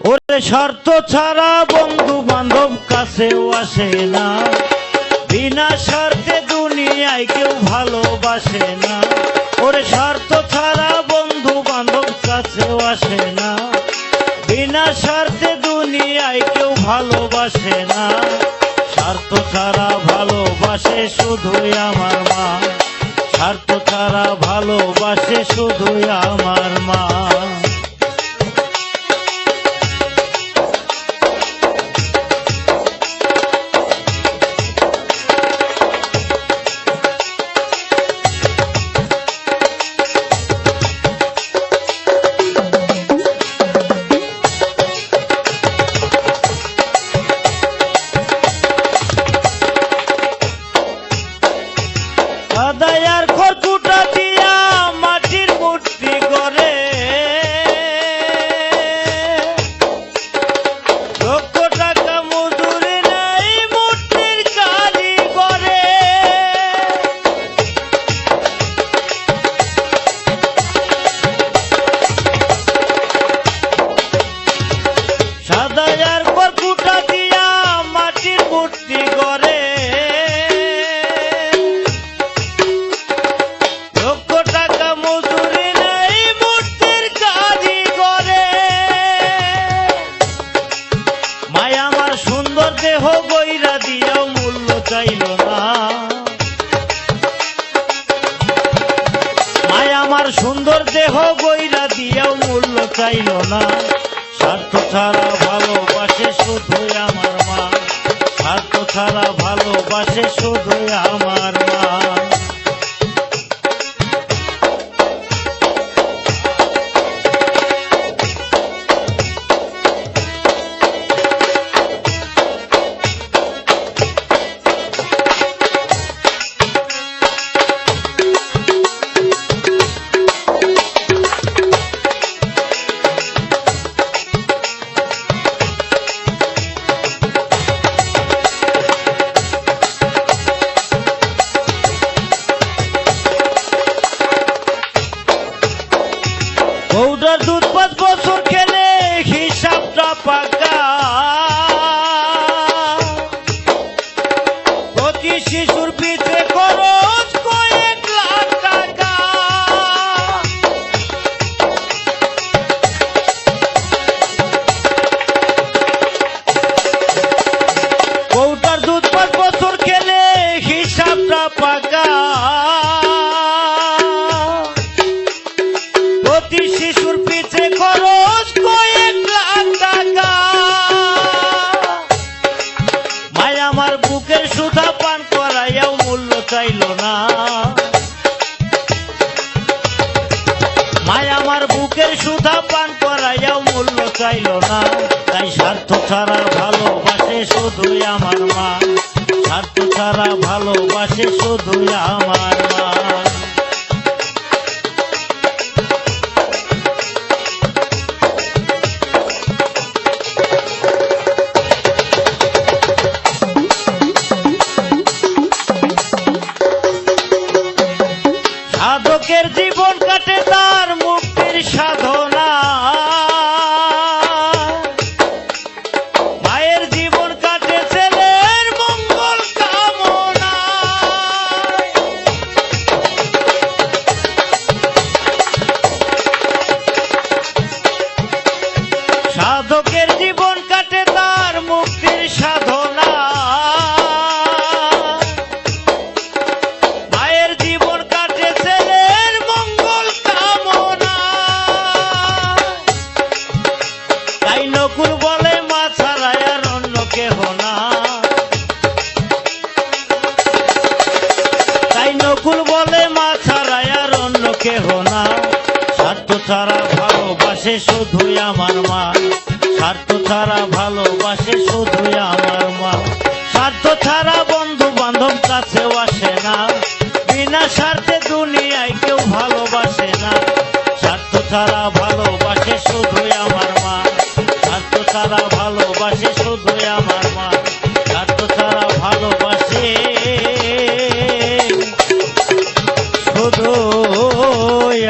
ওরে শর্ত ছাড়া বন্ধু বান্ধব কাছেও আসে না, বিনা স্বার্থে দুনিয়ায় কেউ ভালোবাসে না। ওরে শর্ত ছাড়া বন্ধু বান্ধব কাছেও আসে না, বিনা স্বার্থে দুনিয়ায় কেউ ভালোবাসে না। স্বার্থ ছাড়া ভালোবাসে শুধুই আমার মা, স্বার্থ ছাড়া ভালোবাসে শুধুই আমার মা। দাদার খড়কুটা দিয়া মাটির মূর্তি গড়ে, লক্ষ টাকা মজুরি নাই মূর্তির কারিগরে। দাদার খড়কুটা দিয়া মাটির মূর্তি গড়ে, দেহ বইরা দিয়াও মূল্য চাইল না। মায় আমার সুন্দর দেহ বইরা দিয়াও মূল্য চাইল না। স্বার্থ ছাড়া ভালোবাসে শুধুই আমার মা, স্বার্থ ছাড়া ভালোবাসে শুধুই আমার মা। বউটার দুধ 5 বছর খেলে হিসাবটা পাকা, প্রতি শিশুর পিছে খরচ কয়েক লাখ টাকা। বউটার দুধ 5 বছর খেলে হিসাবটা পাকা, প্রতি শিশুর পিছে খরচ কয়েক লাখ টাকা। মায় আমার বুকের সুধা পান করাইয়াও মূল্য চাইল না, মায় আমার বুকের সুধা পান করাইয়াও মূল্য চাইল না। তাই স্বার্থ ছাড়া ভালোবাসে শুধুই আমার মা, স্বার্থ ছাড়া ভালোবাসে শুধুই আমার মা। সাধকের জীবন কাটে তার মুক্তির সাধনা, মায়ের জীবন কাটে ছেলের মঙ্গল কামনা। সাধকের জীবন কাটে তার মুক্তির সাধনা, মায়ের জীবন কাটে ছেলের মঙ্গল কামনা। তাই নকুল বলে মা ছাড়া আর অন্য কেহ না, তাই নকুল বলে মা ছাড়া আর অন্য কেহ না। স্বার্থ ছাড়া ভালোবাসে শুধুই আমার মা, স্বার্থ ছাড়া ভালোবাসে শুধুই আমার মা। স্বার্থ ছাড়া বন্ধু বান্ধব কাছেও আসে না, বিনা স্বার্থে দুনিয়ায় কেউ ভালোবাসে না। স্বার্থ ছাড়া ভালোবাসে শুধুই আমার মা, স্বার্থ ছাড়া ভালোবাসে শুধুই আমার মা, স্বার্থ ছাড়া ভালোবাসে শুধুই